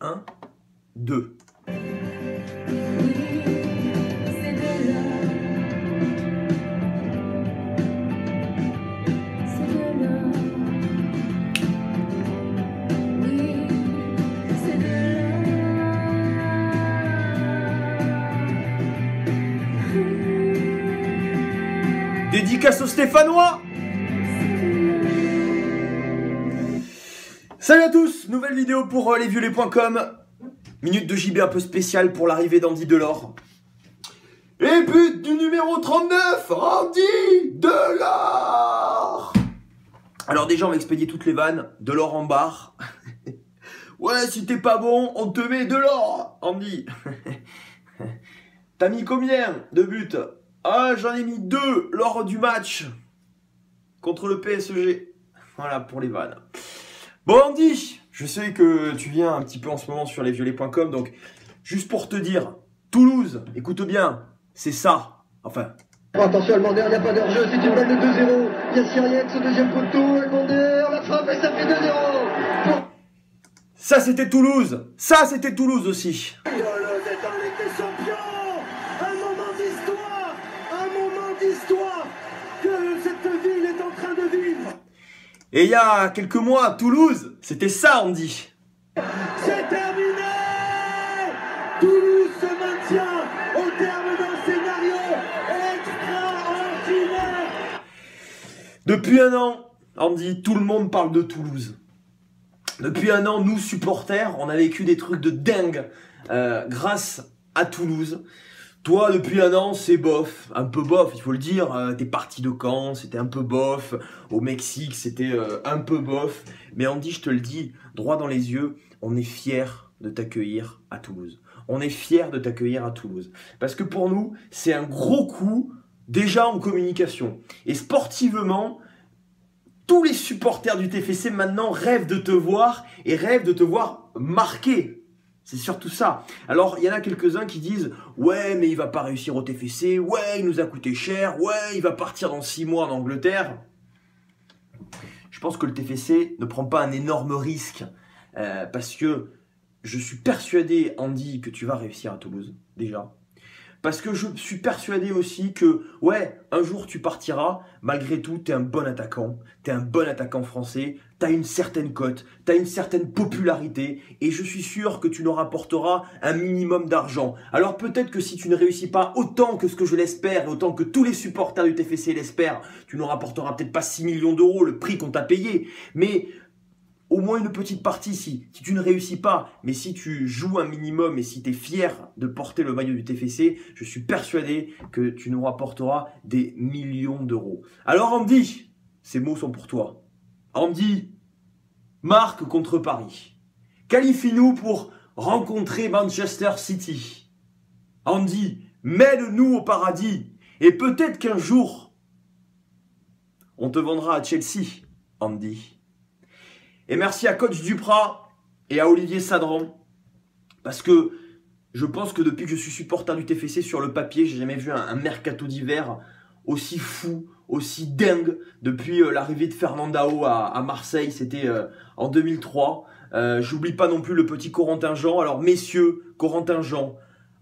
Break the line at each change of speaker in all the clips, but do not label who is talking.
1, 2. Dédicace aux Stéphanois. Salut à tous, nouvelle vidéo pour lesviolets.com. Minute de JB un peu spéciale pour l'arrivée d'Andy Delors. Et but du numéro 39, Andy Delors. Alors déjà on va expédier toutes les vannes. Delors en barre. Ouais, si t'es pas bon, on te met Delors, Andy. T'as mis combien de buts? Ah, j'en ai mis 2 lors du match contre le PSG. Voilà pour les vannes. Bon Andy, je sais que tu viens un petit peu en ce moment sur lesviolets.com, donc juste pour te dire, Toulouse, écoute bien, c'est ça. Enfin.
Oh, attention, Almander, il n'y a pas d'hors-jeu, c'est une balle de 2-0. Il y a Syriac, ce deuxième poteau, Almander, la frappe et ça fait 2-0.
Ça c'était Toulouse, ça c'était Toulouse aussi.
Toulouse est en Ligue des Champions. Un moment d'histoire, que cette ville est en train de vivre.
Et il y a quelques mois, Toulouse, c'était ça Andy.
C'est terminé. Toulouse se maintient au terme d'un scénario extraordinaire.
Depuis un an, Andy, tout le monde parle de Toulouse. Depuis un an, nous supporters, on a vécu des trucs de dingue grâce à Toulouse. Toi, depuis un an, c'est bof, un peu bof, il faut le dire. T'es parti de Caen, c'était un peu bof. Au Mexique, c'était un peu bof. Mais Andy, je te le dis, droit dans les yeux, on est fiers de t'accueillir à Toulouse. On est fiers de t'accueillir à Toulouse. Parce que pour nous, c'est un gros coup déjà en communication. Et sportivement, tous les supporters du TFC maintenant rêvent de te voir et rêvent de te voir marquer. C'est surtout ça. Alors, il y en a quelques-uns qui disent « Ouais, mais il va pas réussir au TFC. Ouais, il nous a coûté cher. Ouais, il va partir dans 6 mois en Angleterre. » Je pense que le TFC ne prend pas un énorme risque parce que je suis persuadé, Andy, que tu vas réussir à Toulouse, déjà. Parce que je suis persuadé aussi que, ouais, un jour tu partiras, malgré tout, t'es un bon attaquant français, t'as une certaine cote, t'as une certaine popularité, et je suis sûr que tu nous rapporteras un minimum d'argent. Alors peut-être que si tu ne réussis pas autant que ce que je l'espère, et autant que tous les supporters du TFC l'espèrent, tu nous rapporteras peut-être pas 6 millions d'euros, le prix qu'on t'a payé, mais au moins une petite partie si tu ne réussis pas, mais si tu joues un minimum et si tu es fier de porter le maillot du TFC, je suis persuadé que tu nous rapporteras des millions d'euros. Alors Andy, ces mots sont pour toi. Andy, marque contre Paris. Qualifie-nous pour rencontrer Manchester City. Andy, mène-nous au paradis. Et peut-être qu'un jour, on te vendra à Chelsea, Andy. Et merci à Coach Duprat et à Olivier Sadran. Parce que je pense que depuis que je suis supporter du TFC sur le papier, j'ai jamais vu un mercato d'hiver aussi fou, aussi dingue. Depuis l'arrivée de Fernandao à Marseille, c'était en 2003. J'oublie pas non plus le petit Corentin Jean. Alors messieurs, Corentin Jean,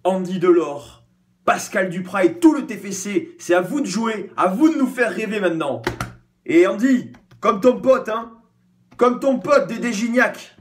Andy Delors, Pascal Duprat et tout le TFC, c'est à vous de jouer, à vous de nous faire rêver maintenant. Et Andy, comme ton pote, hein, comme ton pote Dédé Gignac,